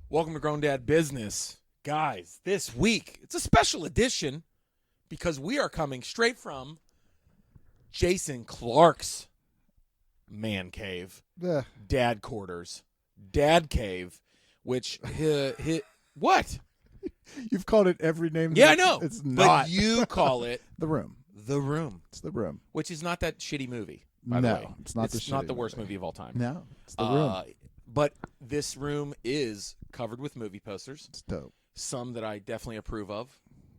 Welcome to Grown Dad Business. Guys, this week, it's a special edition because we are coming straight from Jason Clark's man cave, dad quarters, dad cave, which, what? You've called it every name. Yeah, I know. It's not. But you call it The Room. The Room. It's The Room. Which is not that shitty movie, by the way. It's not It's not the worst movie of all time. No, it's The Room. But this room is covered with movie posters. It's dope. Some that I definitely approve of.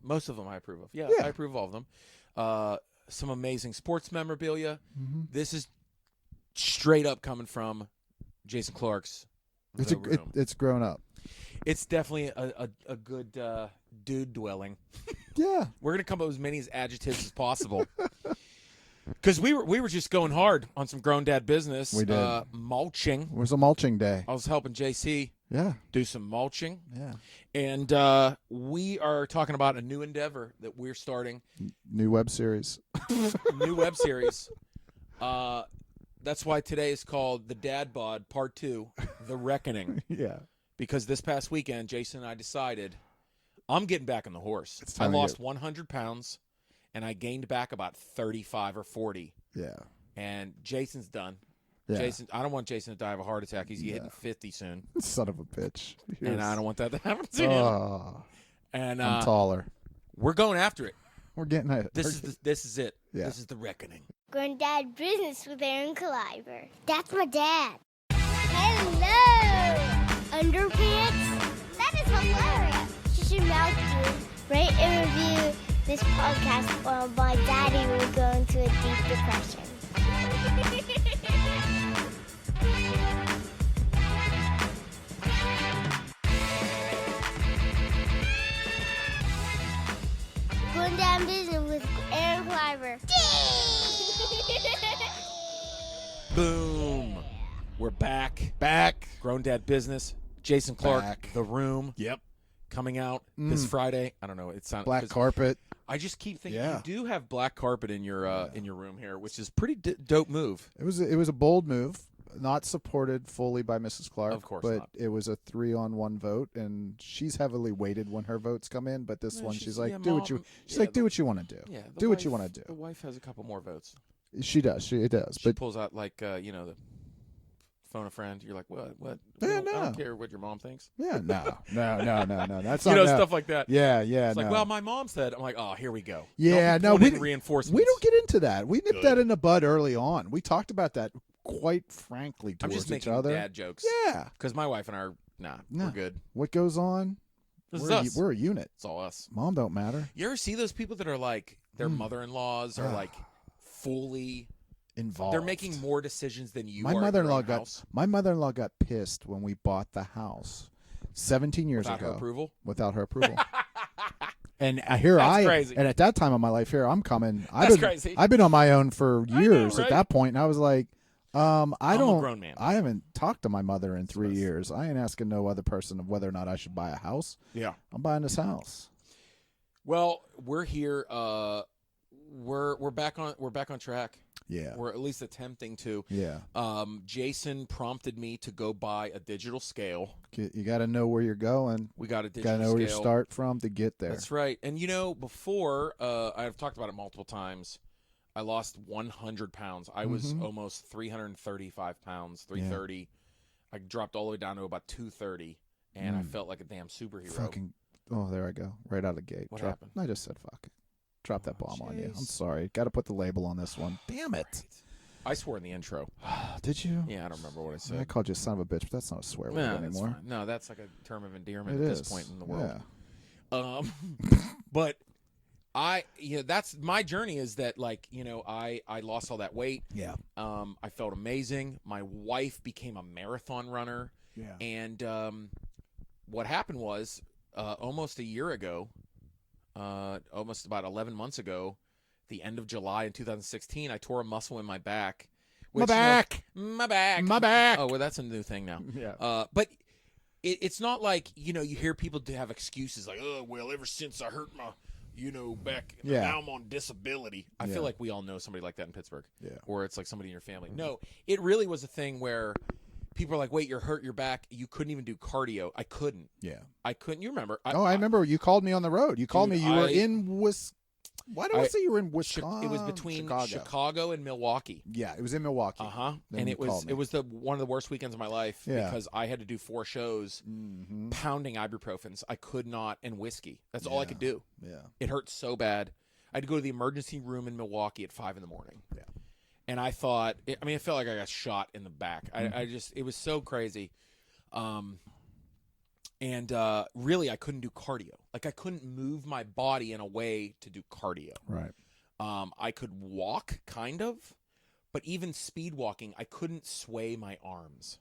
Most of them I approve of. Yeah. I approve of all of them. Some amazing sports memorabilia. Mm-hmm. This is straight up coming from Jason Clark's The Room. It's grown up. It's definitely a good dude dwelling. Yeah. We're going to come up with as many adjectives as possible. Because we were just going hard on some grown dad business. We did. Mulching. It was a mulching day. I was helping JC do some mulching. Yeah. And we are talking about a new endeavor that we're starting. New web series. New web series. That's why today is called the Dad Bod Part 2, The Reckoning. Yeah. Because this past weekend, Jason and I decided I'm getting back on the horse. It's I time to lost 100 pounds, and I gained back about 35 or 40. Yeah. And Jason's done. Yeah. Jason, I don't want Jason to die of a heart attack. He's hitting 50 soon. Son of a bitch. And I don't want that to happen to him. Oh, And I'm taller. we're going after it. We're getting it. This is it. Yeah. This is the reckoning. Grown Dad Business with Aaron Kleiber. That's my dad. Hello! Underpants? That is hilarious. You should mouth to rate and review this podcast or my daddy will go into a deep depression. Grown Dad Business with Aaron Kleiber. Boom. We're back. Grown Dad Business. Jason Clark, Back. The Room. Yep. Coming out this Friday. I don't know. It sounds Black carpet. I just keep thinking Yeah. you do have black carpet in your room here, which is pretty dope move. It was a bold move. Not supported fully by Mrs. Clark, Of course but not. it was a 3-on-1 vote, and she's heavily weighted when her votes come in. But this Yeah, one, she's- she's like, yeah, do what you. Mom- She's yeah, like, do what you want to do. Yeah, do what you want to The do. wife has a couple more votes. She does. It does. She But pulls out like the phone a friend. You're like, what? Yeah, I no. don't care what your mom thinks. yeah, no. That's You not know, no. stuff like that. Yeah, It's like, no. well, my mom said. I'm like, oh, here we go. Yeah, Don't no, be we putting reinforcements. We don't get into that. We nipped Good. that in the bud early on. We talked about that quite frankly I'm towards just each making other. dad jokes. Yeah. Because my wife and I are No. we're good. What goes on? This is we're, us. we're a unit. It's all us. Mom don't matter. You ever see those people that are like their mother-in-laws are like fully Involved. They're making more decisions than you My are. mother-in-law in your own house my mother-in-law got pissed when we bought the house 17 years without ago her approval. without her approval. And here That's crazy. and at that time of my life here I'm coming. That's crazy. I've been on my own for I know, years right? at that point, and I was like, I'm a grown man. I haven't talked to my mother in 3 years. I ain't asking no other person of whether or not I should buy a house. Yeah. I'm buying this house. Well, we're here. We're back on track. Yeah. We're at least attempting to. Yeah. Jason prompted me to go buy a digital scale. You got to know where you're going. We got a Got digital to know where you scale. start from to get there. That's right. And before I've talked about it multiple times. I lost 100 pounds. I was almost 335 pounds, 330. I dropped all the way down to about 230, and I felt like a damn superhero. Fucking. Oh, there I go. Right out of the gate. What happened? I just said fuck it. Drop that bomb on you. I'm jeez. sorry. Got to put the label on this one. Damn it. I swore in the intro. Did you? Yeah, I don't remember what I I said. called you son of a bitch, but that's not a swear word Nah, that's anymore. fine. No, that's like a term of endearment It at is. this point in the world. Yeah. But that's my journey is that I lost all that weight. Yeah. I felt amazing. My wife became a marathon runner. Yeah. And what happened was almost a year ago, almost about 11 months ago, the end of July in 2016, I tore a muscle in my back. My back. My back. My back. Oh, well, that's a new thing now. Yeah. But it's not like, you hear people have excuses like, oh, well, ever since I hurt my, back, Yeah. now I'm on disability. I Yeah. feel like we all know somebody like that in Pittsburgh. Yeah. Or it's like somebody in your family. No, it really was a thing where people are like, wait, you're hurt your back. You couldn't even do cardio. I couldn't. Yeah. I couldn't. You remember? I remember you called me on the road. You called me. You were in Why do I say you were in Wisconsin? It was between Chicago and Milwaukee. Yeah, it was in Milwaukee. And it was one of the worst weekends of my life because I had to do 4 shows pounding ibuprofens. I could not, and whiskey. That's all I could do. Yeah. It hurt so bad. I had to go to the emergency room in Milwaukee at 5 a.m. Yeah. And I thought, it felt like I got shot in the back. It was so crazy. And really, I couldn't do cardio. Like, I couldn't move my body in a way to do cardio. Right. I could walk, kind of, but even speed walking, I couldn't sway my arms.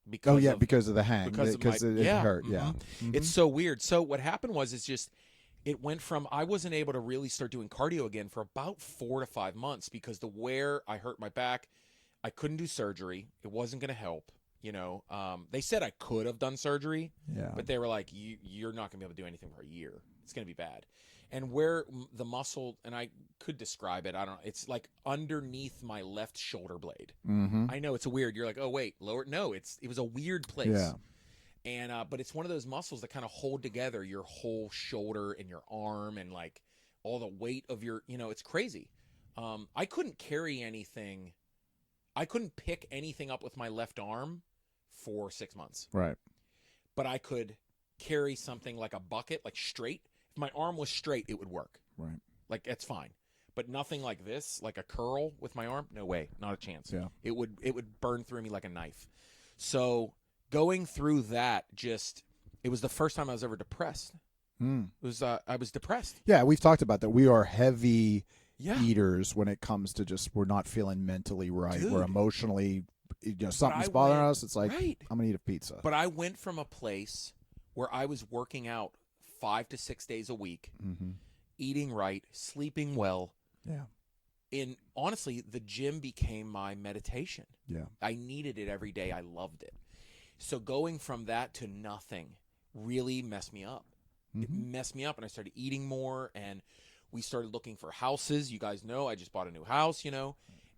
Because of the hang. Because it hurt. Yeah. It's so weird. So what happened was, it went from I wasn't able to really start doing cardio again for about 4 to 5 months because I hurt my back. I couldn't do surgery. It wasn't going to help. They said I could have done surgery, but they were like, you're not going to be able to do anything for a year. It's going to be bad. And where the muscle, and I could describe it, I don't know, it's like underneath my left shoulder blade. I know it's weird. You're like, oh, wait, lower. No, it was a weird place. Yeah. And but it's one of those muscles that kind of hold together your whole shoulder and your arm and like all the weight of your, it's crazy. I couldn't carry anything. I couldn't pick anything up with my left arm for 6 months. Right. But I could carry something like a bucket, like straight. If my arm was straight, it would work. Right. Like, that's fine. But nothing like this, like a curl with my arm, no way, not a chance. Yeah. It would burn through me like a knife. So going through that, it was the first time I was ever depressed. It was I was depressed. Yeah, we've talked about that. We are heavy eaters when it comes to we're not feeling mentally right. Dude. We're emotionally, something's bothering us. It's like, right. I'm going to eat a pizza. But I went from a place where I was working out 5 to 6 days a week, eating right, sleeping well. Yeah. Honestly, the gym became my meditation. Yeah. I needed it every day. I loved it. So going from that to nothing really messed me up. It messed me up, and I started eating more, and we started looking for houses. You guys know I just bought a new house,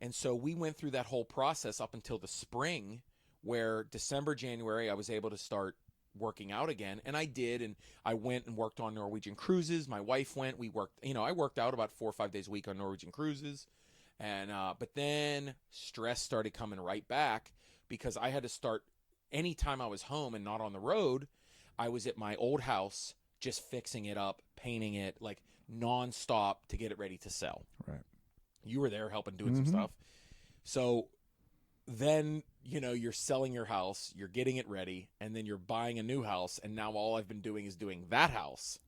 And so we went through that whole process up until the spring, where December, January, I was able to start working out again. And I did, and I went and worked on Norwegian cruises. My wife went. We worked, I worked out about 4 or 5 days a week on Norwegian cruises. And but then stress started coming right back because I had to start. Anytime I was home and not on the road, I was at my old house just fixing it up, painting it, like nonstop to get it ready to sell. Right. You were there helping doing some stuff. So then, you're selling your house, you're getting it ready, and then you're buying a new house, and now all I've been doing is doing that house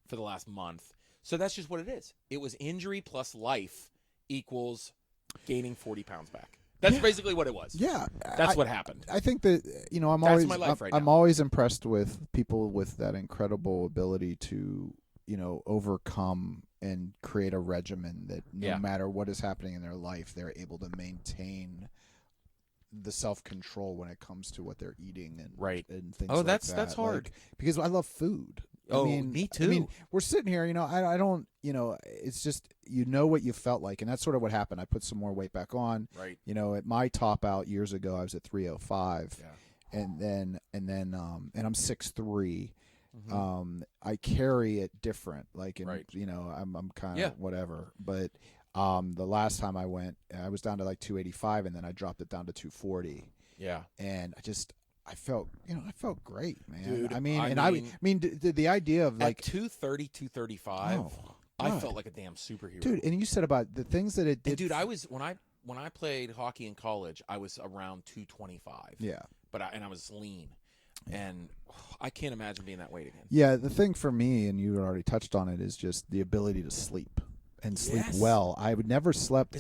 for the last month. So that's just what it is. It was injury plus life equals gaining 40 pounds back. That's basically what it was. Yeah. That's what happened. I think that, I'm always impressed with people with that incredible ability to, overcome and create a regimen that no matter what is happening in their life, they're able to maintain the self-control when it comes to what they're eating and things like that. That's hard. Like, because I love food. Me too. We're sitting here, I don't, it's just, what you felt like. And that's sort of what happened. I put some more weight back on. Right. At my top out years ago, I was at 305. Yeah. And then I'm 6'3". I carry it different. Like, I'm kind of whatever. But the last time I went, I was down to like 285, and then I dropped it down to 240. Yeah. And I felt great, man. Dude, I mean, the idea of like at 230, 235, I felt like a damn superhero. Dude, and you said about the things that it did. And dude, I was when I played hockey in college, I was around 225. Yeah. But I was lean. And I can't imagine being that weight again. Yeah, the thing for me, and you already touched on it, is just the ability to sleep and sleep well. I would never slept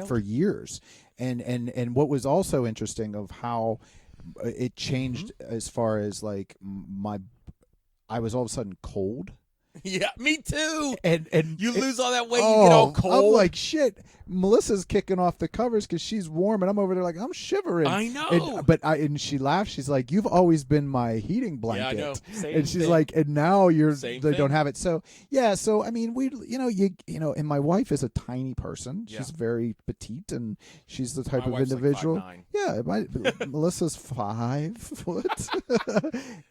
for years. And what was also interesting of how it changed as far as like I was all of a sudden cold. Yeah, me too. And you lose all that weight, you get all cold. I'm like, shit. Melissa's kicking off the covers because she's warm, and I'm over there like, I'm shivering. I know. And she laughs. She's like, you've always been my heating blanket. Yeah, I know. Same and she's thing. like, and now they thing. don't have it. So yeah. So I mean, and my wife is a tiny person. She's very petite, and she's the type My of wife's individual. Like 5'9". Yeah, Melissa's 5 foot,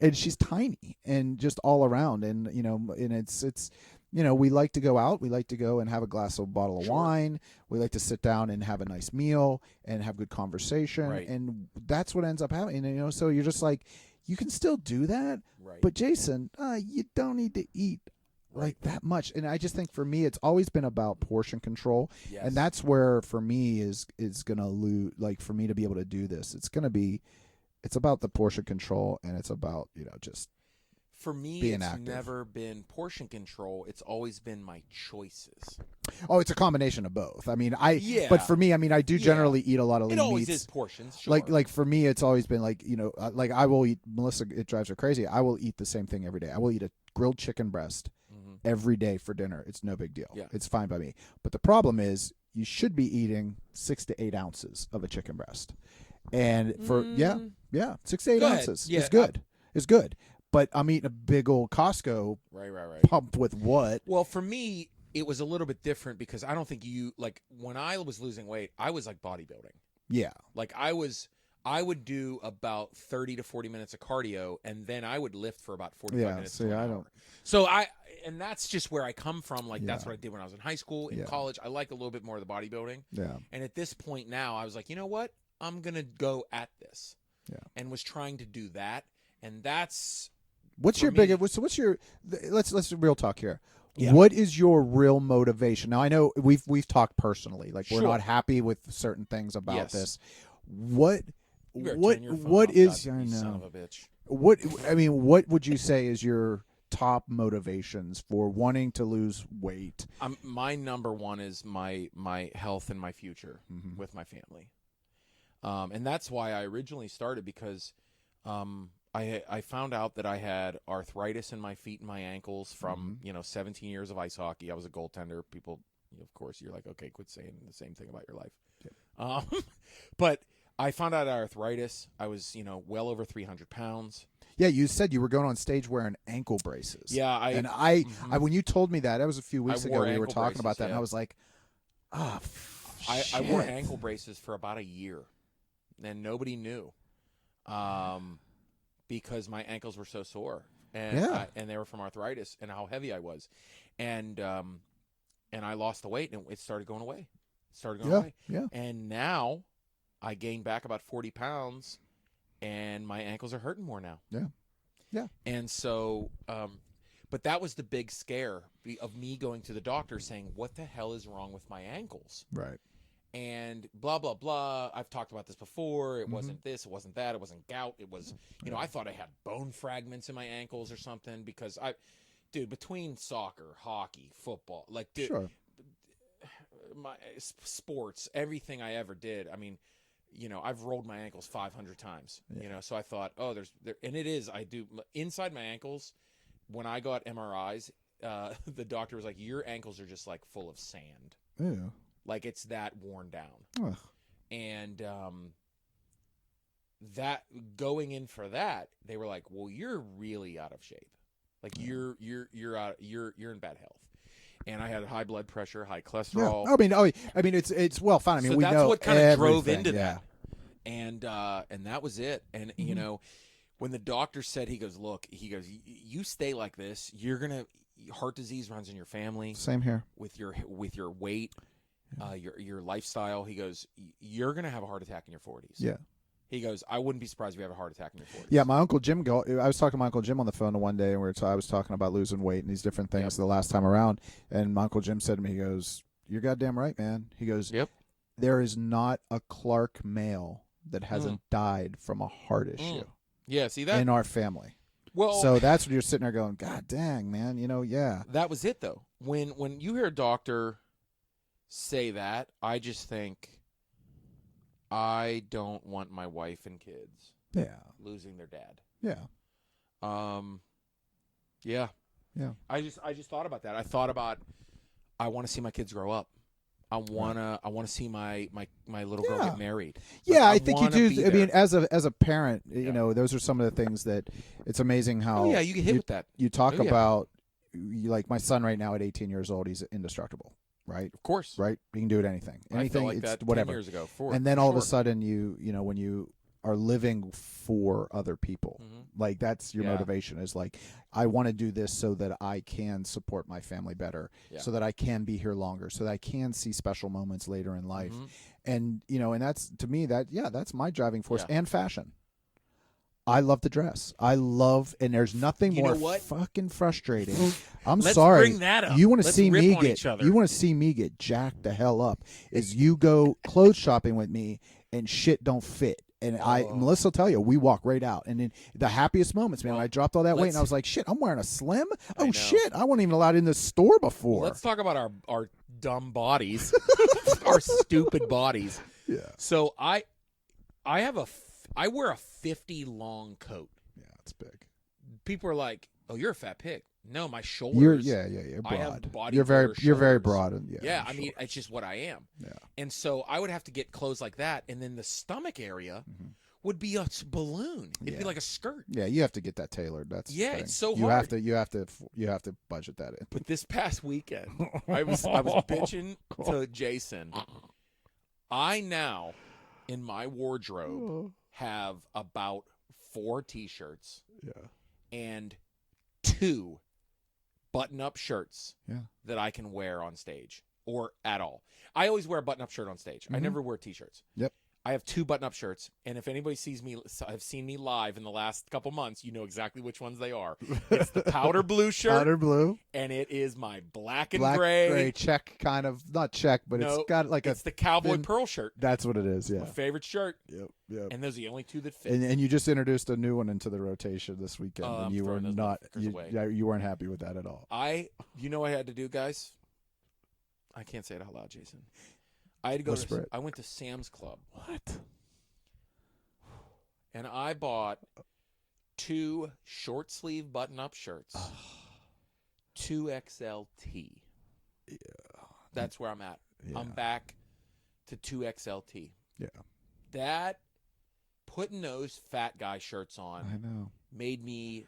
and she's tiny, and just all around, and it's. We like to go out. We like to go and have a bottle of wine. We like to sit down and have a nice meal and have good conversation. Right. And that's what ends up happening. So you're just like, you can still do that. Right. But Jason, you don't need to eat like that much. And I just think for me, it's always been about portion control. Yes. And that's where for me is going to lose, like for me to be able to do this, it's about the portion control, and it's about, just. For me, being it's active. never been portion control. It's always been my choices. Oh, it's a combination of both. I mean, Yeah. But for me, I mean, I do generally eat a lot of lean It always meats. is portions. Sure. Like for me, it's always been like, like I will eat. Melissa, it drives her crazy. I will eat the same thing every day. I will eat a grilled chicken breast every day for dinner. It's no big deal. Yeah. It's fine by me. But the problem is, you should be eating 6 to 8 ounces of a chicken breast, and for 6 to 8 Go ahead. ounces Yeah, is good. It's good. But I'm eating a big old Costco right. pump with what? Well, for me, it was a little bit different because I don't think when I was losing weight, I was like bodybuilding. Yeah. Like I would do about 30 to 40 minutes of cardio, and then I would lift for about 45 minutes. See, I don't. So and that's just where I come from. Like that's what I did when I was in high school, in college. I like a little bit more of the bodybuilding. Yeah. And at this point now, I was like, you know what? I'm gonna go at this. Yeah. And was trying to do that, and that's. What's your biggest? So what's your? Let's real talk here. Yeah. What is your real motivation? Now I know we've talked personally. Like we're Sure. not happy with certain things about Yes. this. What You better what turn your phone what off, is? God, I you know. son of a bitch. What would you say is your top motivations for wanting to lose weight? My number one is my health and my future with my family, and that's why I originally started because. I found out that I had arthritis in my feet and my ankles from 17 years of ice hockey. I was a goaltender. People, of course, you're like, okay, quit saying the same thing about your life. Yeah. But I found out arthritis. I was well over 300 pounds. Yeah, you said you were going on stage wearing ankle braces. Yeah, I when you told me that was a few weeks ago. We were talking braces, about that, yeah. and I was like, I wore ankle braces for about a year, and nobody knew. Because my ankles were so sore, and and they were from arthritis and how heavy I was, and I lost the weight and it started going away. Yeah. And now I gained back about 40 pounds, and my ankles are hurting more now. Yeah. And so, but that was the big scare of me going to the doctor saying, "What the hell is wrong with my ankles?" Right. And blah, blah, blah. I've talked about this before. It wasn't this. It wasn't that. It wasn't gout. It was, I thought I had bone fragments in my ankles or something because between soccer, hockey, football, like, Sure. my sports, everything I ever did. I mean, I've rolled my ankles 500 times, so I thought, and it is, I do inside my ankles. When I got MRIs, the doctor was like, your ankles are just like full of sand. Yeah. Like it's that worn down. Ugh. And that going in for that, they were like, "Well, you're really out of shape. Like you're in bad health." And I had high blood pressure, high cholesterol. Yeah. I mean, it's well fine. I mean, so we that's know what kind of drove everything. into that. And that was it. And when the doctor said, he goes, you stay like this, you're gonna heart disease runs in your family. Same here. With your weight. Your lifestyle, he goes, you're going to have a heart attack in your 40s. Yeah. He goes, I wouldn't be surprised if you have a heart attack in your 40s. Yeah, my Uncle Jim, I was talking to my Uncle Jim on the phone one day, and I was talking about losing weight and these different things the last time around, and my Uncle Jim said to me, he goes, you're goddamn right, man. He goes, yep. There is not a Clark male that hasn't died from a heart issue. Yeah, see that? In our family. Well, so that's when you're sitting there going, God dang, man, yeah. That was it, though. When you hear a doctor say that, I just think, I don't want my wife and kids losing their dad. Yeah. Yeah. Yeah. I just thought about that. I thought about I want to see my kids grow up. I wanna see my little girl get married. Yeah, I think you do. I mean, as a parent, you know, those are some of the things that it's amazing how. Oh yeah, you get hit with that. You talk about like my son right now at 18 years old. He's indestructible, right? Of course, right. He can do it anything. I felt like that whatever. 10 years ago. And then all of a sudden, you know, when you are living for other people, like that's your motivation. Is like, I want to do this so that I can support my family better, so that I can be here longer, so that I can see special moments later in life. And you know, and that's to me that's my driving force. And fashion. I love to dress. And there's nothing more fucking frustrating. I'm sorry. Bring that up. You want to Let's see rip me on get each other. you want to see me get jacked the hell up is you go clothes shopping with me and shit don't fit. And Melissa will tell you, we walk right out. And in the happiest moments, man, when I dropped all that weight and I was like, shit, I'm wearing a slim? Oh, shit, I wasn't even allowed in the store before. Let's talk about our dumb bodies, our stupid bodies. Yeah. So I wear a 50 long coat. Yeah, it's big. People are like, oh, you're a fat pig. No, my shoulders. You're broad. I have body you're very broad. And, I mean, it's just what I am. Yeah. And so I would have to get clothes like that, and then the stomach area would be a balloon. It'd be like a skirt. Yeah, you have to get that tailored. That's it's so you hard. You have to budget that in. But this past weekend, I was bitching to Jason. I now, in my wardrobe, have about 4 T-shirts. And 2 button-up shirts that I can wear on stage or at all. I always wear a button-up shirt on stage. I never wear T-shirts. Yep. I have 2 button-up shirts, and if anybody have seen me live in the last couple months, you know exactly which ones they are. It's the powder blue shirt. Powder blue. And it is my black and black, gray check kind of, not check, but it's got like it's the cowboy pearl shirt. That's what it is, yeah. My favorite shirt. Yep. And those are the only 2 that fit. And you just introduced a new one into the rotation this weekend, and you were not, you weren't happy with that at all. You know what I had to do, guys? I can't say it out loud, Jason. I had to go I went to Sam's Club. What? And I bought 2 short sleeve button up shirts. 2XLT. Yeah. That's where I'm at. Yeah. I'm back to 2XLT. Yeah. That putting those fat guy shirts on I know. made me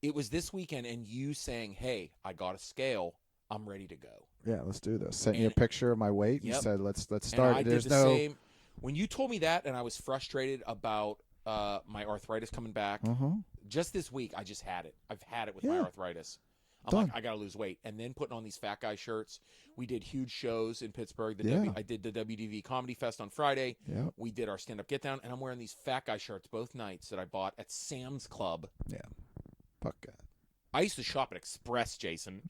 it was this weekend and you saying, "Hey, I got a scale. I'm ready to go." Yeah, let's do this. Sent you a picture of my weight and said, let's start. And I did the same. When you told me that, and I was frustrated about my arthritis coming back, just this week, I just had it. I've had it with my arthritis. I'm like, I got to lose weight. And then putting on these fat guy shirts. We did huge shows in Pittsburgh. I did the WDV Comedy Fest on Friday. Yeah. We did our stand-up get-down, and I'm wearing these fat guy shirts both nights that I bought at Sam's Club. Yeah. Fuck that. I used to shop at Express, Jason.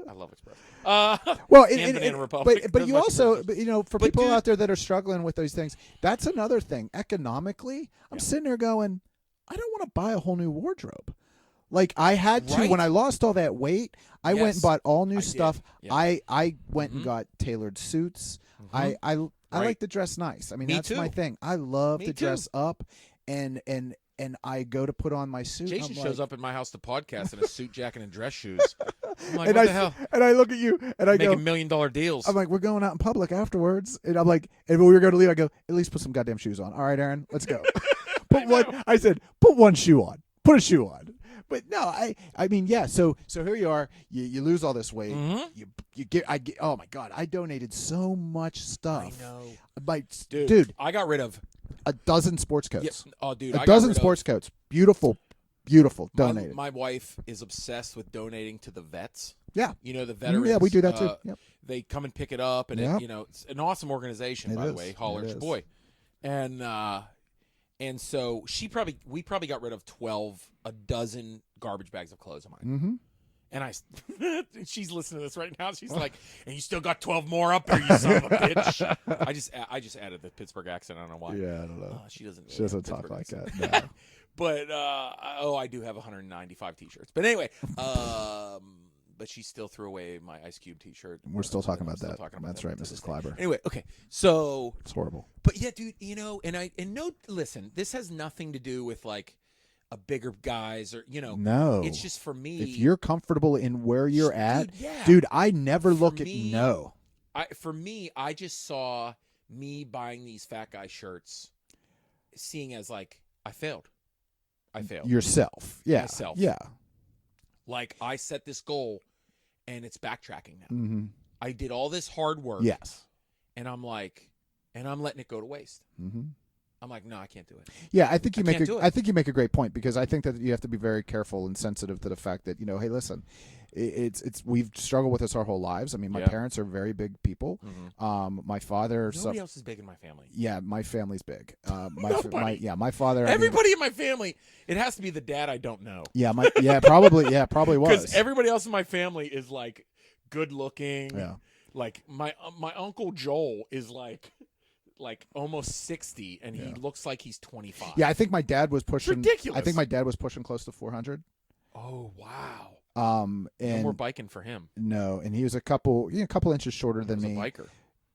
I love Express. And Banana Republic. But you also, you know, for people out there that are struggling with those things, that's another thing. Economically, I'm sitting there going, I don't want to buy a whole new wardrobe. Like I had to when I lost all that weight. I went and bought all new stuff. I went and got tailored suits. I like to dress nice. I mean, that's my thing. I love to dress up, and I go to put on my suit. Jason shows up at my house to podcast in a suit jacket and dress shoes. I'm like, what the hell? And I look at you and I go, making $1 million deals. I'm like, we're going out in public afterwards. And I'm like, and when we were going to leave, I go, at least put some goddamn shoes on. All right, Aaron, let's go. I said, put one shoe on. Put a shoe on. But no, I mean, yeah. So here you are. You lose all this weight. You get. Oh my God! I donated so much stuff. I know. Dude, I got rid of a dozen sports coats. Yeah. Oh, dude, a dozen sports coats. Beautiful. Donated. My wife is obsessed with donating to the vets. Yeah. You know, the veterans. Yeah, we do that too. Yep. They come and pick it up, and it's an awesome organization, by the way. Holler at your boy. And so we probably got rid of a dozen garbage bags of clothes of mine. And she's listening to this right now. She's like, and you still got 12 more up there, you son of a bitch. I just added the Pittsburgh accent. I don't know why. Yeah, I don't know. She doesn't talk like accent. that. No. But I do have 195 T-shirts. But anyway, but she still threw away my Ice Cube T-shirt. We're still talking about that. That's right, Mrs. Kleiber. Anyway, okay, so it's horrible. But yeah, dude, you know, listen, this has nothing to do with like a bigger guys or No. It's just for me. If you're comfortable in where you're at, yeah. dude, I never look at me, no. For me, I just saw me buying these fat guy shirts, seeing as like I failed. Yourself. Yeah. Myself. Yeah. Like I set this goal, and it's backtracking now. Mm-hmm. I did all this hard work. Yes. And I'm like, and I'm letting it go to waste. Mm-hmm. I'm like, no, I can't do it. Yeah, I think you make a great point, because I think that you have to be very careful and sensitive to the fact that, hey, listen, it's we've struggled with this our whole lives. I mean, my parents are very big people. Mm-hmm. My father. Nobody else is big in my family. Yeah, my family's big. Nobody. My father. Everybody in my family. It has to be the dad I don't know. Yeah, probably was. Because everybody else in my family is like good looking. Yeah. Like my Uncle Joel is like almost 60, and he looks like he's 25. Yeah, I think my dad was pushing. It's ridiculous. I think my dad was pushing close to 400. Oh wow. And no more biking for him. No, and he was a couple inches shorter than me. A biker.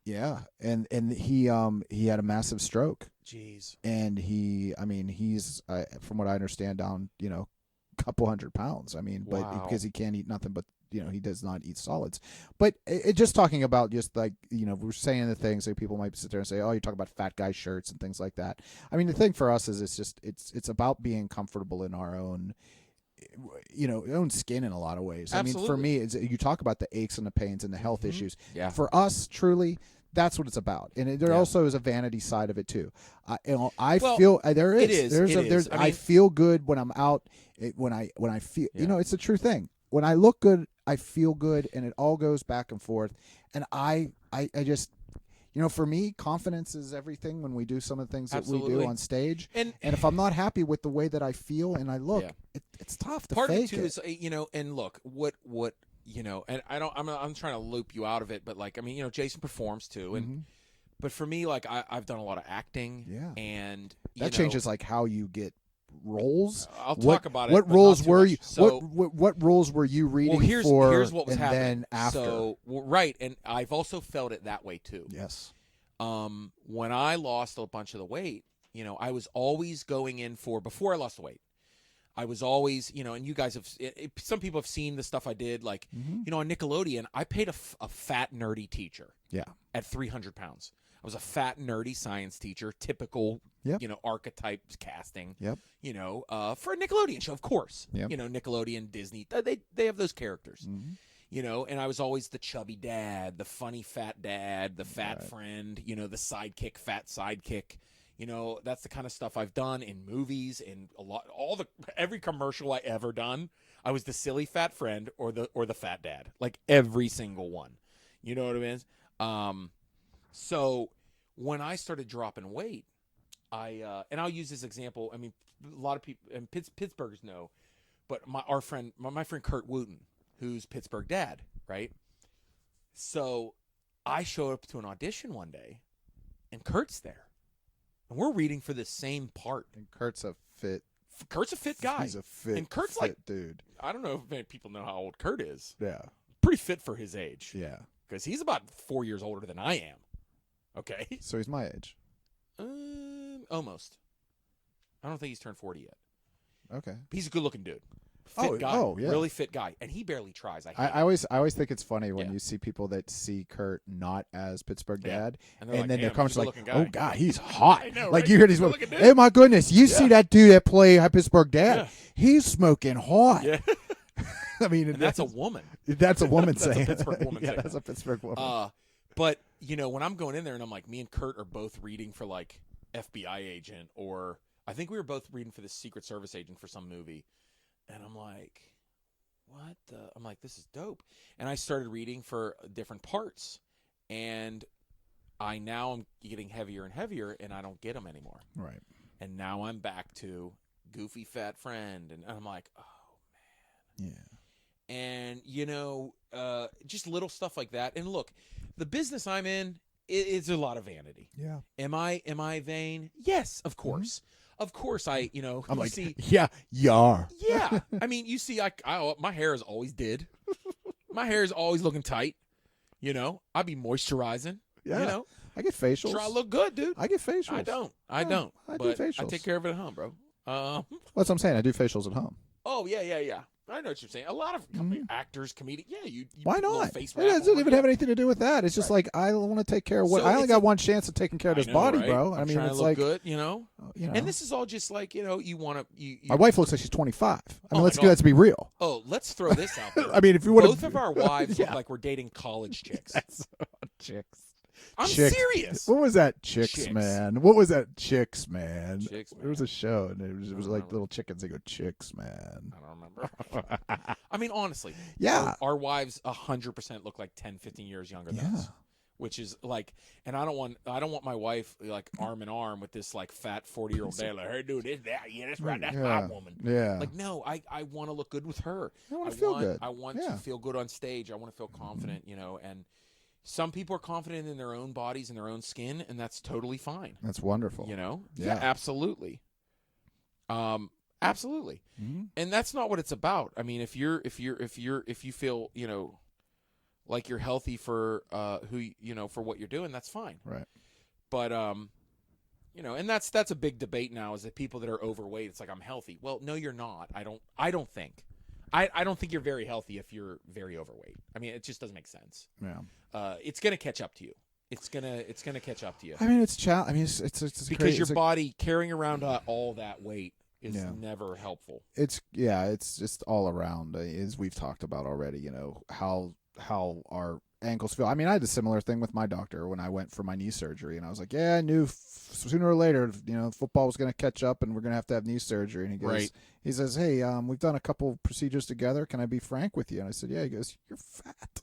Yeah, and he had a massive stroke. Jeez. And he's from what I understand down a couple 100 pounds. I mean, but because he can't eat nothing but. He does not eat solids. But just talking about just like, we're saying the things that people might sit there and say, oh, you talk about fat guy shirts and things like that. I mean, the thing for us is it's about being comfortable in our own, own skin in a lot of ways. Absolutely. I mean, for me, you talk about the aches and the pains and the health issues. Yeah. For us, truly, that's what it's about. And there also is a vanity side of it too. I feel there is. It is. I feel good when I'm out. When I feel, it's a true thing. When I look good, I feel good, and it all goes back and forth. And I just, for me, confidence is everything when we do some of the things that we do on stage. And if I'm not happy with the way that I feel and I look, it's tough to Part fake of it too is, and look, what and I'm trying to loop you out of it, but like, Jason performs too, and but for me, like I've done a lot of acting, and that changes like how you get roles. I'll talk about it. What roles were you? So, what roles were you reading for? Here's what was happening. Then after, right, and I've also felt it that way too. Yes. When I lost a bunch of the weight, I was always going in for before I lost the weight. I was always, and you guys have. Some people have seen the stuff I did, like on Nickelodeon. I paid a fat nerdy teacher. Yeah. At 300 pounds. I was a fat, nerdy science teacher, typical, archetype casting. Yep. For a Nickelodeon show, of course. Yep. Nickelodeon, Disney, they have those characters. And I was always the chubby dad, the funny fat dad, the fat friend, the sidekick, fat sidekick. That's the kind of stuff I've done in movies, in every commercial I ever done. I was the silly fat friend or the fat dad, like every single one. You know what I mean? So when I started dropping weight, and I'll use this example. I mean, a lot of people and Pittsburghers know, but my friend Kurt Wooten, who's Pittsburgh dad, right? So I showed up to an audition one day, and Kurt's there, and we're reading for the same part. And Kurt's a fit guy. He's a fit. And Kurt's fit dude. I don't know if many people know how old Kurt is. Yeah, pretty fit for his age. Yeah, because he's about 4 years older than I am. Okay. So he's my age. Almost. I don't think he's turned 40 yet. Okay. He's a good-looking dude. Fit guy. Oh, yeah. Really fit guy. And he barely tries. I always think it's funny when you see people that see Kurt not as Pittsburgh dad, and then they're coming like, guy. oh, God, he's hot. I know, like, right? you hear these women, hey, my goodness, you see that dude that play Pittsburgh dad? Yeah. He's smoking hot. Yeah. I mean, and that's a woman. That's a woman saying. That's a Pittsburgh woman saying. That's a Pittsburgh woman. But, when I'm going in there and I'm like, me and Kurt are both reading for like FBI agent, or I think we were both reading for the Secret Service agent for some movie. And I'm like, I'm like, this is dope. And I started reading for different parts. And I'm getting heavier and heavier, and I don't get them anymore. Right. And now I'm back to goofy fat friend. And I'm like, oh, man. Yeah. And, just little stuff like that. And look, the business I'm in, it's a lot of vanity. Yeah. Am I vain? Yes, of course. Mm-hmm. Of course, I'm like, yeah, you are. Yeah. I mean, you see, my hair is always did. My hair is always looking tight. I be moisturizing. Yeah. I get facials. Try to look good, dude. I get facials. I don't. I do facials. I take care of it at home, bro. That's what I'm saying. I do facials at home. Oh, yeah. I know what you're saying. A lot of actors, comedians, you why put a little not? face It wrap doesn't on, even have anything to do with that. It's just like I want to take care of what So I only it's got one chance of taking care of this body, right? bro. I'm I mean, trying it's to look like good, And this is all just like you want to. My wife looks like she's 25. I mean, God. let's be real. Oh, let's throw this out there. I mean, if you want both of our wives look like we're dating college chicks. Chicks. I'm Chicks. serious. What was that, Chicks, man? What was that, Chicks, man? Chicks, man. There was a show, and it was like little chickens. They go, Chicks, man. I don't remember. I mean, honestly, yeah, our wives 100% look like 10, 15 years younger than us. Which is like, and I don't want my wife like arm in arm with this like fat 40-year-old dad like, hey, dude, that's right, that's my woman. Yeah. Like, no, I want to look good with her. I want to feel good. I want to feel good on stage. I want to feel confident, and some people are confident in their own bodies and their own skin, and that's totally fine. That's wonderful. Yeah, absolutely. Absolutely. Mm-hmm. And that's not what it's about. I mean, if you feel, like you're healthy for for what you're doing, that's fine. Right. But and that's a big debate now, is that people that are overweight, it's like, I'm healthy. Well, no, you're not. I don't think you're very healthy if you're very overweight. I mean, it just doesn't make sense. Yeah. It's gonna catch up to you. It's gonna catch up to you. I mean, it's because your body carrying around all that weight is never helpful. It's just all around, as we've talked about already. How our ankles feel. I mean, I had a similar thing with my doctor when I went for my knee surgery, and I was like, I knew sooner or later, football was going to catch up, and we're going to have knee surgery. And he goes, he says, hey, we've done a couple procedures together. Can I be frank with you? And I said, yeah. He goes, you're fat.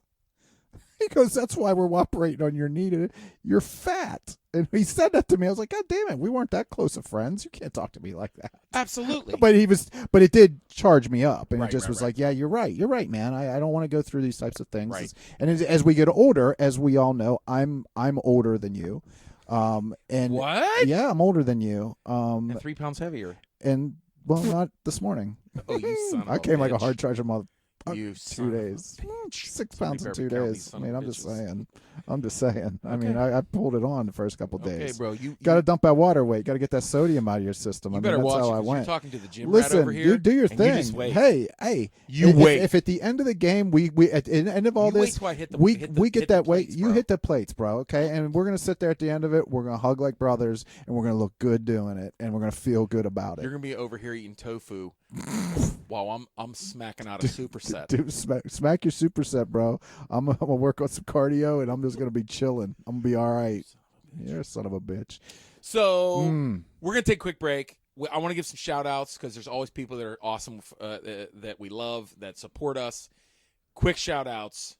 He goes, that's why we're operating on your knee. You're fat. And he said that to me. I was like, God damn it. We weren't that close of friends. You can't talk to me like that. Absolutely. But it did charge me up. And it just was like, yeah, you're right. You're right, man. I don't want to go through these types of things. Right. And as we get older, as we all know, I'm older than you. And what? Yeah, I'm older than you. And 3 pounds heavier. And well, not this morning. Oh, you son of I came a like a bitch. hard charger mother. You 2 days. 6 pounds in 2 days. I mean, I'm just saying. Okay. I mean, I pulled it on the first couple days. Okay, bro. You got to dump that water weight. Got to get that sodium out of your system. You better that's watch how it, I went. You're talking to the gym Listen, rat over here. You do your thing. You just wait. Hey. You wait. If at the end of the game we at the end of all you this, we get that weight. You hit the plates, bro. Okay, and we're gonna sit there at the end of it. We're gonna hug like brothers, and we're gonna look good doing it, and we're gonna feel good about it. You're gonna be over here eating tofu while I'm smacking out a superset. Dude, smack your superset, bro. I'm gonna work on some cardio, and I'm just gonna be chilling. I'm gonna be all right. You're a son of a bitch. So we're gonna take a quick break. I want to give some shout outs because there's always people that are awesome that we love, that support us. Quick shout outs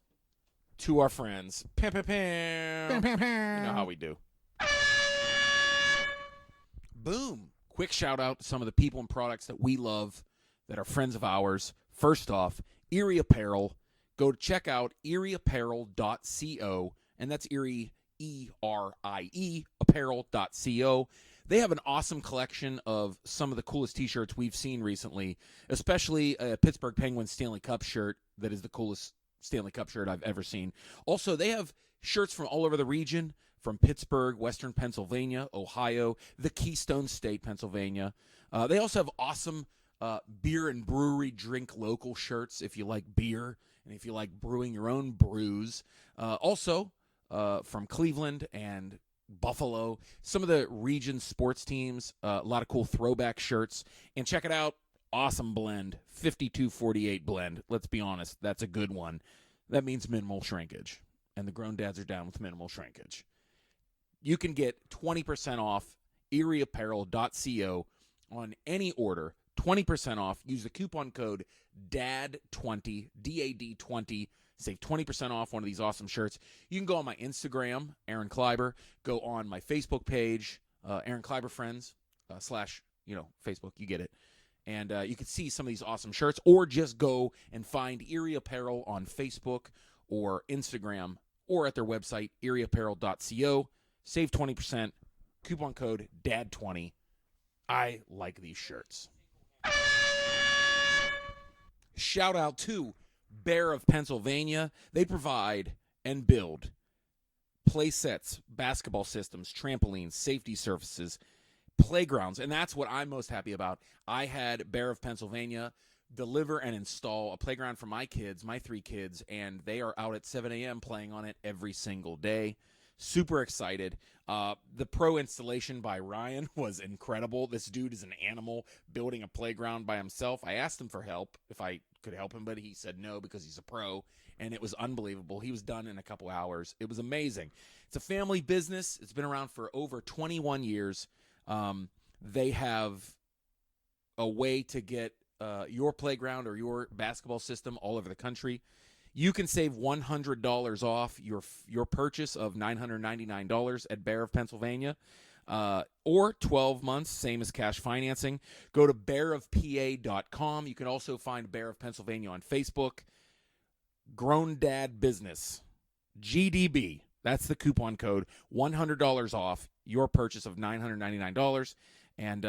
to our friends. Pam, pam, pam. Pam, pam. You know how we do. Boom. Quick shout out to some of the people and products that we love that are friends of ours. First off, Erie Apparel. Go to check out erieapparel.co, and that's Erie, E-R-I-E, apparel.co. They have an awesome collection of some of the coolest T-shirts we've seen recently, especially a Pittsburgh Penguins Stanley Cup shirt that is the coolest Stanley Cup shirt I've ever seen. Also, they have shirts from all over the region, from Pittsburgh, Western Pennsylvania, Ohio, the Keystone State, Pennsylvania. They also have awesome beer and brewery drink local shirts if you like beer and if you like brewing your own brews. Also, from Cleveland and Buffalo, some of the region sports teams, a lot of cool throwback shirts. And check it out, awesome blend, 5248 blend. Let's be honest, that's a good one. That means minimal shrinkage, and the grown dads are down with minimal shrinkage. You can get 20% off erieapparel.co on any order, 20% off. Use the coupon code DAD20, D-A-D-20. Save 20% off one of these awesome shirts. You can go on my Instagram, Aaron Kleiber. Go on my Facebook page, Aaron Kleiber Friends, / Facebook. You get it. And you can see some of these awesome shirts. Or just go and find Erie Apparel on Facebook or Instagram or at their website, erieapparel.co. Save 20%. Coupon code DAD20. I like these shirts. Shout out to Bear of Pennsylvania. They provide and build play sets, basketball systems, trampolines, safety surfaces, playgrounds, and that's what I'm most happy about. I had Bear of Pennsylvania deliver and install a playground for my kids, my 3 kids, and they are out at 7 a.m. playing on it every single day. Super excited. The pro installation by Ryan was incredible. This dude is an animal building a playground by himself. I asked him for help, if I could help him, but he said no because he's a pro, and it was unbelievable. He was done in a couple hours. It was amazing. It's a family business. It's been around for over 21 years. They have a way to get your playground or your basketball system all over the country. You can save $100 off your purchase of $999 at Bear of Pennsylvania, or 12 months, same as cash financing. Go to bearofpa.com. You can also find Bear of Pennsylvania on Facebook. Grown Dad Business, GDB. That's the coupon code. $100 off your purchase of $999. And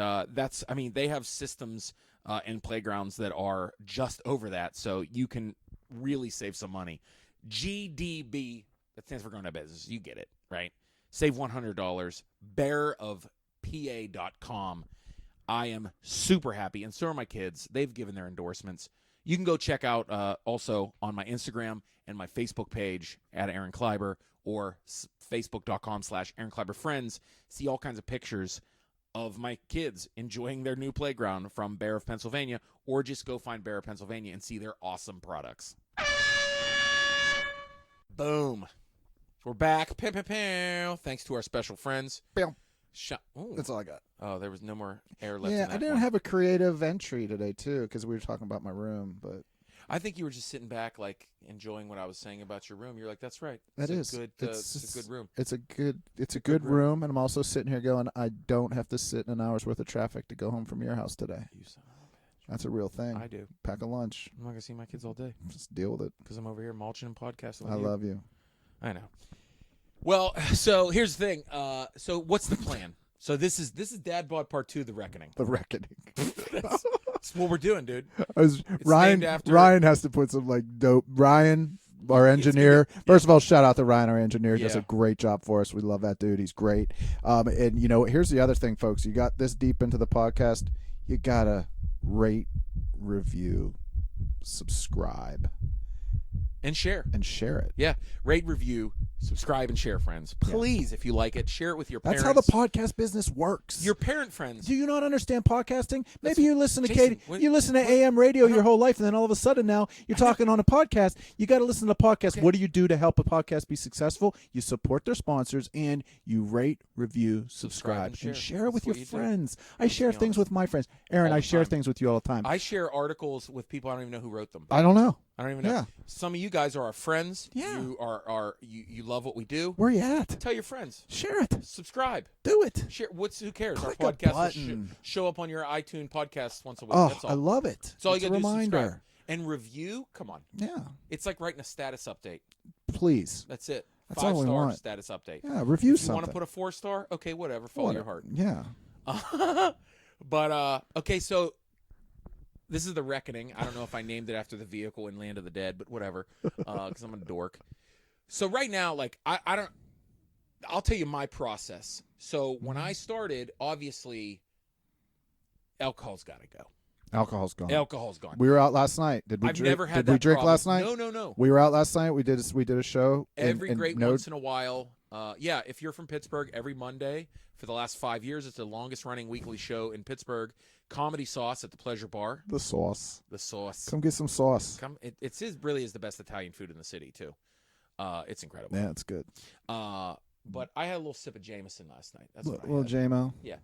they have systems and playgrounds that are just over that, so you can really save some money. GDB, that stands for Grown Up Business. You get it, right? Save $100. Bearofpa.com. I am super happy, and so are my kids. They've given their endorsements. You can go check out also on my Instagram and my Facebook page at Aaron Kleiber, or facebook.com/Aaron Kleiber Friends. See all kinds of pictures of my kids enjoying their new playground from Bear of Pennsylvania, or just go find Bear of Pennsylvania and see their awesome products. Boom. We're back. Pew, pew, pew. Thanks to our special friends. That's all I got. Oh, there was no more air left. Yeah, in that I didn't one. have a creative entry today, too, because we were talking about my room, but I think you were just sitting back, like, enjoying what I was saying about your room. You're like, that's right. It's a good room. It's a good room, and I'm also sitting here going, I don't have to sit in an hour's worth of traffic to go home from your house today. You son of a bitch. That's a real thing. I do. Pack a lunch. I'm not going to see my kids all day. Just deal with it. Because I'm over here mulching and podcasting. I love you. I know. Well, so here's the thing. So what's the plan? So this is Dad Bod Part 2, The Reckoning. The Reckoning. That's what we're doing, dude. Ryan has to put some like dope. Ryan, our engineer. First of all, shout out to Ryan, our engineer. He does a great job for us. We love that dude. He's great. And you know, here's the other thing, folks. You got this deep into the podcast, you gotta rate, review, subscribe, and share. it. Yeah. Rate, review, subscribe, and share, friends. Please, if you like it, share it with your parents. That's how the podcast business works. Your parent friends. Do you not understand podcasting? Maybe you listen to Jason, you listen to AM radio your whole life, and then all of a sudden now you're talking on a podcast. You got to listen to the podcast. Okay. What do you do to help a podcast be successful? You support their sponsors, and you rate, review, subscribe, and share it with your friends. I share things with my friends. Aaron, I share things with you all the time. I share articles with people I don't even know who wrote them. I don't know. I don't even know. Yeah. Some of you guys are our friends. Yeah. You love what we do. Where you at? Tell your friends. Share it. Subscribe. Do it. Share. Who cares? Click Our podcast button. will show up on your iTunes podcast once a week. Oh, That's all. I love it. That's all you got to do. Reminder. Subscribe. And review. Come on. Yeah. It's like writing a status update. Please. That's it. That's all we 5-star want. status update. Yeah. Review if you something. want to put a 4-star? Okay, whatever. Follow your heart. Yeah. But okay, so this is The Reckoning. I don't know if I named it after the vehicle in Land of the Dead, but whatever, because I'm a dork. So right now, like, I'll tell you my process. So when I started, obviously, alcohol's got to go. Alcohol's gone. Alcohol's gone. We were out last night. Did we I've drink? never had Did that we drink problem. last night? No. We were out last night. We did a show. Every once in a while. Yeah, if you're from Pittsburgh, every Monday for the last 5 years, it's the longest running weekly show in Pittsburgh. Comedy Sauce at the Pleasure Bar. The sauce. Come get some sauce. It really is the best Italian food in the city too. It's incredible. Yeah, it's good. But I had a little sip of Jameson last night. That's what I little had. J-Mo. Yeah.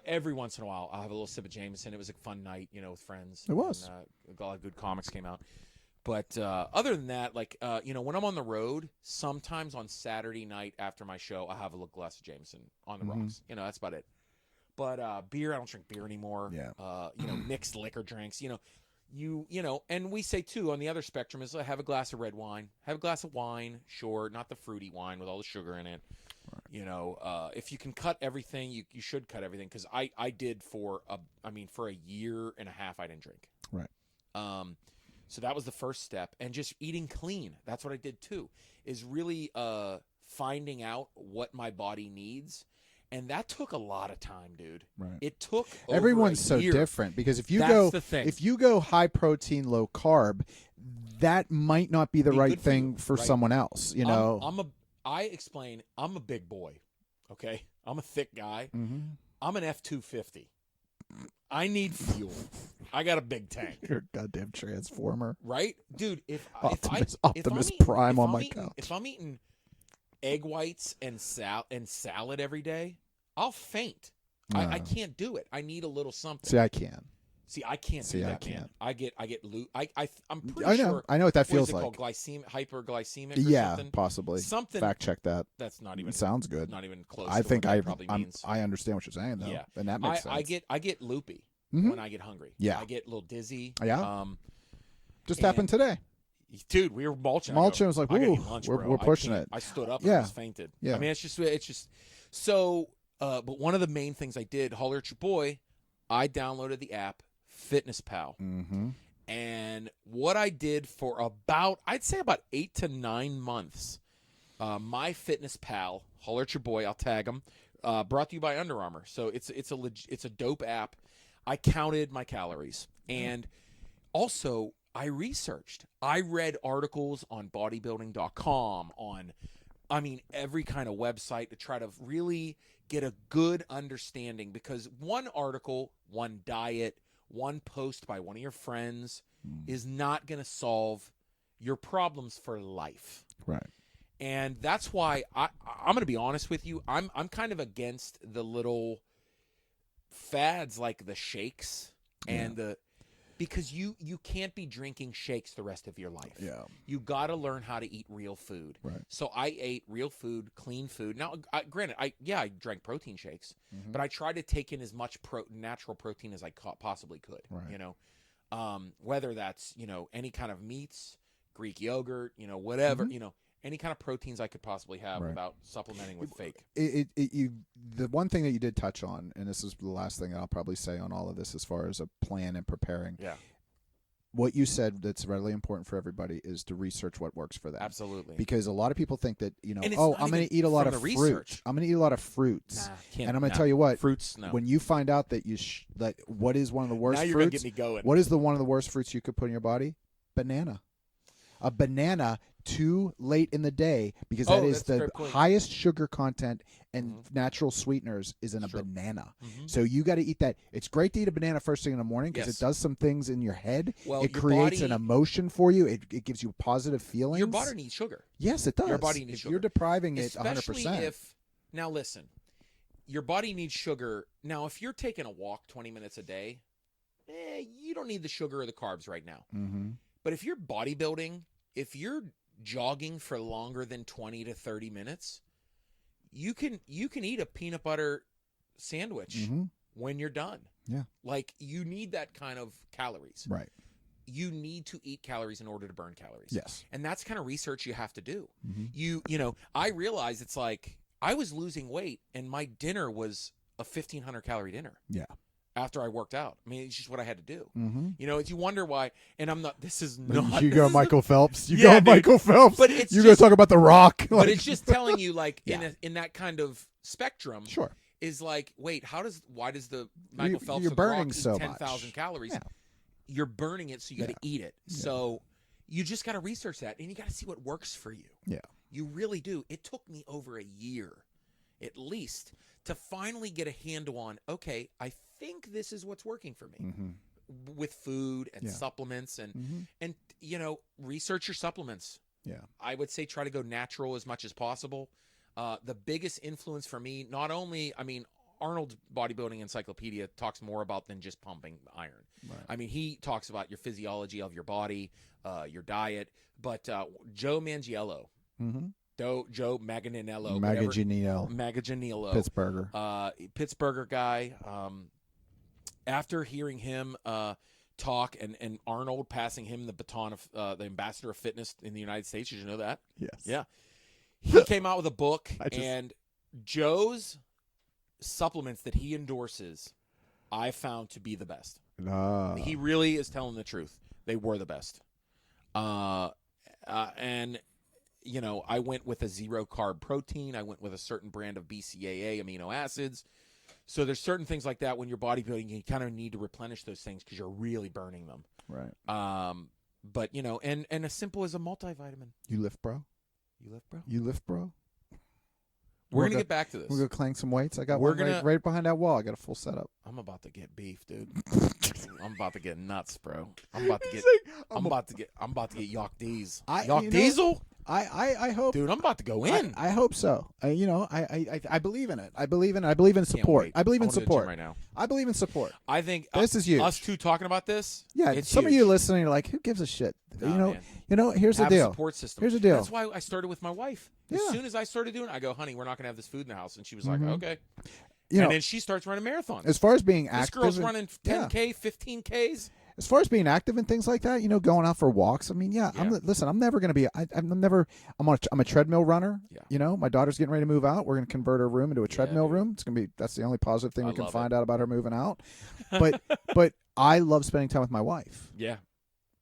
Every once in a while, I'll have a little sip of Jameson. It was a fun night, with friends. It was. And, a lot of good comics came out. But other than that, like, when I'm on the road, sometimes on Saturday night after my show, I'll have a little glass of Jameson on the rocks. That's about it. But beer, I don't drink beer anymore. Yeah. Mixed liquor drinks, and we say, too, on the other spectrum is have a glass of red wine. Have a glass of wine, sure, not the fruity wine with all the sugar in it. Right. If you can cut everything, you should cut everything, because I did for a year and a half, I didn't drink. Right. So that was the first step. And just eating clean. That's what I did, too, is really finding out what my body needs And that took a lot of time, dude. Right. It took over Everyone's a so year. different because if you That's go high protein, low carb, that might not be the right thing for someone else. You know, I'm a big boy. Okay, I'm a thick guy. Mm-hmm. I'm an F-250. I need fuel. I got a big tank. You're a goddamn transformer, right, dude? Optimus Prime on my couch. If I'm eating egg whites and salad every day, I'll faint. I can't do it. I need a little something. See, I can. See, I can't do that, man. I get I'm pretty I know. sure. I know what that feels is it like. Called hyperglycemic. Or yeah, something? possibly. Something. Fact check that. That's not even. It sounds good. Not even close. I to think what that probably means. I understand what you're saying though. Yeah, and that makes sense. I get loopy when I get hungry. Yeah, I get a little dizzy. Yeah. Just happened today. Dude, we were mulching. Mulching was like, ooh, lunch, we're pushing it. I stood up and I just fainted. Yeah. I mean, it's just so. But one of the main things I did, holler at your boy, I downloaded the app Fitness Pal. Mm-hmm. And what I did for I'd say about 8 to 9 months, my Fitness Pal, holler at your boy, I'll tag him, brought to you by Under Armour. So it's a dope app. I counted my calories. And also I researched. I read articles on bodybuilding.com, every kind of website to try to really get a good understanding, because one article, one diet, one post by one of your friends is not going to solve your problems for life. Right. And that's why I'm going to be honest with you. I'm kind of against the little fads like the shakes and because you can't be drinking shakes the rest of your life. Yeah. You got to learn how to eat real food. Right. So I ate real food, clean food. Now, granted, I drank protein shakes, but I tried to take in as much natural protein as I possibly could. Right. You know, whether that's, any kind of meats, Greek yogurt, whatever, any kind of proteins I could possibly have without supplementing with fake. The one thing that you did touch on, and this is the last thing I'll probably say on all of this as far as a plan and preparing. Yeah. What you said that's really important for everybody is to research what works for them. Absolutely. Because a lot of people think that, I'm going to eat a lot of fruit. I'm going to eat a lot of fruits. And I'm going to tell you what. Fruits, no. When you find out that what is one of the worst fruits. Now you're going to get me going. What is one of the worst fruits you could put in your body? Banana. A banana too late in the day, because that is the highest sugar content and natural sweeteners is in a banana. So you got to eat that. It's great to eat a banana first thing in the morning because it does some things in your head. Well, it creates an emotion for you. It gives you positive feelings. Your body needs sugar. Yes, it does. Your body needs sugar. You're depriving it Especially 100%. Now listen, your body needs sugar. Now, if you're taking a walk 20 minutes a day, you don't need the sugar or the carbs right now. Mm-hmm. But if you're bodybuilding, if you're jogging for longer than 20 to 30 minutes, you can eat a peanut butter sandwich when you're done. Yeah. Like, you need that kind of calories. Right. You need to eat calories in order to burn calories. Yes. And that's kind of research you have to do. I realize it's like I was losing weight and my dinner was a 1,500 calorie dinner. Yeah. After I worked out. I mean, it's just what I had to do. Mm-hmm. You wonder why, and I'm not, this is not. You go Michael Phelps. You go Michael Phelps. But it's you go talk about The Rock. But it's just telling you, like, in that kind of spectrum, sure, is like, wait, why does the Michael Phelps you're burning eat so 10,000 calories? Yeah. You're burning it, so you got to eat it. Yeah. So you just got to research that, and you got to see what works for you. Yeah. You really do. It took me over a year, at least, to finally get a handle on, okay, I think this is what's working for me with food and supplements and research your supplements. Yeah. I would say try to go natural as much as possible. The biggest influence for me, not only, Arnold's Bodybuilding Encyclopedia talks more about than just pumping iron. Right. He talks about your physiology of your body, your diet, but Joe Manganiello, Joe Manganiello, Manganiello, Pittsburgher guy. After hearing him talk and Arnold passing him the baton of the ambassador of fitness in the United States, did you know that? Yes. Yeah. He came out with a book, and Joe's supplements that he endorses, I found to be the best. He really is telling the truth. They were the best. And I went with a 0-carb protein. I went with a certain brand of BCAA amino acids. So there's certain things like that when you're bodybuilding, you kind of need to replenish those things because you're really burning them. Right. But, and as simple as a multivitamin. You lift, bro? You lift, bro? You lift, bro? We're going to get back to this. We're going to clank some weights. I got one right behind that wall. I got a full setup. I'm about to get beef, dude. I'm about to get nuts, bro. I'm about to get Yawk D's. Yawk Diesel? I hope, dude. I'm about to go in. I hope so. I believe in it. I believe in support. I believe in support right now. I believe in support. I think this is huge. Us two talking about this. Yeah, some huge. of you listening are like, who gives a shit? Man. Here's the deal. A support system. Here's the deal. That's why I started with my wife. As soon as I started doing it, I go, honey, we're not going to have this food in the house, and she was like, okay. And then she starts running marathons. As far as being active, this girl's running 10K, 15Ks. As far as being active and things like that, going out for walks. I mean, I'm never going to be. I'm a treadmill runner. Yeah. My daughter's getting ready to move out. We're going to convert her room into a treadmill room. It's going to be. That's the only positive thing we can find out about her moving out. But I love spending time with my wife. Yeah.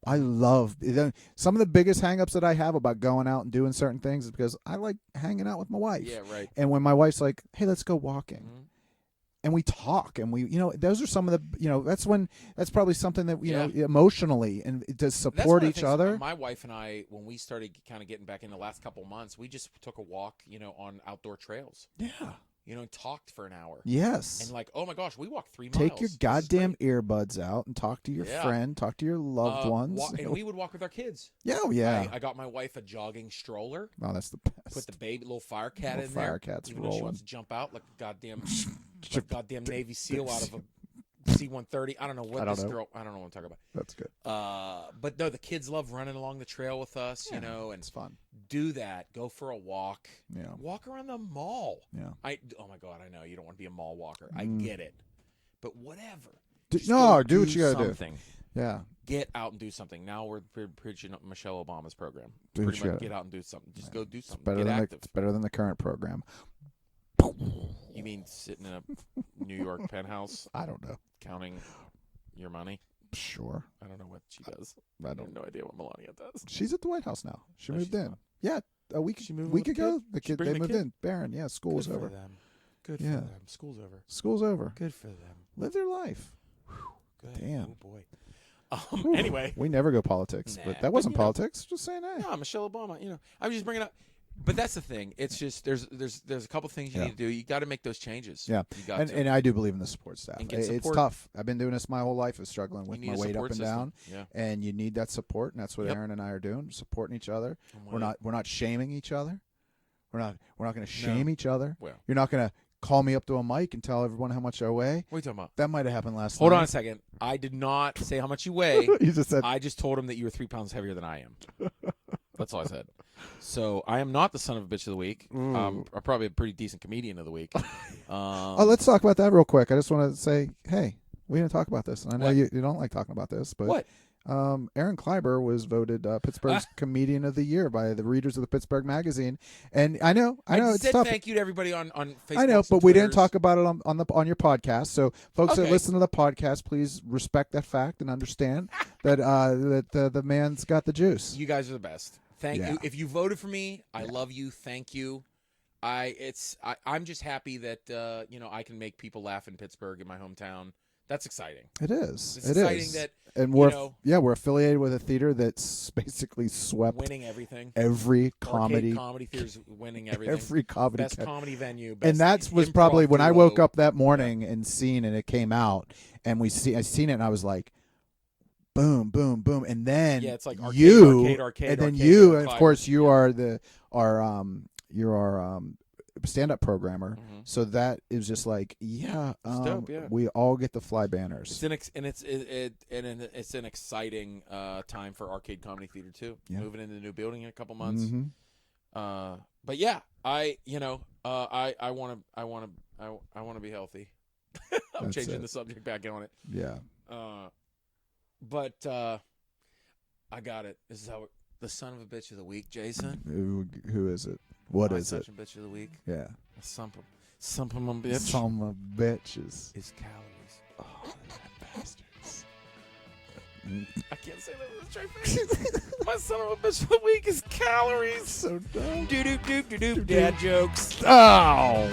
I love some of the biggest hangups that I have about going out and doing certain things is because I like hanging out with my wife. Yeah, right. And when my wife's like, "Hey, let's go walking." Mm-hmm. And we talk, and we, those are some of the, that's probably something that, emotionally and to support each other. My wife and I, when we started kind of getting back in the last couple of months, we just took a walk, on outdoor trails. Yeah. And talked for an hour. Yes. And like, oh my gosh, we walked 3 miles. Take your goddamn earbuds out and talk to your friend, talk to your loved ones. And we would walk with our kids. Yeah, yeah. I got my wife a jogging stroller. Oh, that's the best. Put the baby little fire cat in there. Fire cat's even rolling. Though she wants to jump out like a goddamn Navy SEAL out of a C-130. I don't know what this girl. I don't know what I'm talking about. That's good. But no, the kids love running along the trail with us. And it's fun. Do that. Go for a walk. Yeah. Walk around the mall. Yeah. Oh my God, I know you don't want to be a mall walker. I get it, but whatever. Do what you gotta do. Yeah. Get out and do something. Now we're preaching Michelle Obama's program. Get out and do something. Just go do something. Get active. It's better than the current program. You mean sitting in a New York penthouse? I don't know. Counting your money? Sure. I don't know what she does. I have no idea what Melania does. She's at the White House now. She moved in. Not. Yeah, a week ago. They moved in. Barron. Yeah, school was over. Good for them. School's over. School's over. Good for them. Live their life. Good. Damn. Oh boy. Anyway, we never go politics, but that wasn't politics. Just saying that. No, Michelle Obama. I'm just bringing up. But that's the thing. It's just there's a couple things you need to do. You got to make those changes. Yeah, and I do believe in the support staff. It's tough. I've been doing this my whole life, is struggling with my weight up and down. Yeah. And you need that support, and that's what Aaron and I are doing, supporting each other. We're not shaming each other. We're not going to shame each other. Well, you're not going to call me up to a mic and tell everyone how much I weigh. What are you talking about? That might have happened last night. Hold on a second. I did not say how much you weigh. You just said. I just told him that you were 3 pounds heavier than I am. That's all I said. So I am not the son of a bitch of the week. I'm probably a pretty decent comedian of the week. Let's talk about that real quick. I just want to say, hey, we didn't talk about this. And I know you don't like talking about this, but what? Aaron Kleiber was voted Pittsburgh's Comedian of the Year by the readers of the Pittsburgh Magazine, and I know it's tough. Thank you to everybody on Facebook. I know, but we didn't talk about it on your podcast. So, folks that listen to the podcast, please respect that fact and understand that the man's got the juice. You guys are the best. Thank you. If you voted for me, I love you. Thank you. I'm just happy that I can make people laugh in Pittsburgh, in my hometown. That's exciting. It is. It's exciting that, and we're affiliated with a theater that's basically swept winning everything. Every comedy theater's winning everything. Every comedy best comedy venue. And that was probably when I woke up that morning and seen it came out, and I seen it and I was like, boom, boom, boom, and then it's like arcade, and then arcade, of course, you are our stand-up programmer, so that is just like dope, we all get to fly banners. It's an exciting time for arcade comedy theater too. Moving into the new building in a couple months. But yeah, I want to be healthy. I'm changing the subject back on it. Yeah. But I got it. This is how the son of a bitch of the week, Jason. Who is it? What My is it? Son of a bitch of the week. Yeah. Some of them bitch. Some of bitches. Is calories. Oh, bastards. I can't say that with a straight face. My son of a bitch of the week is calories. So dumb. Doo-doo-doo-doo-doo. Dad jokes. Oh.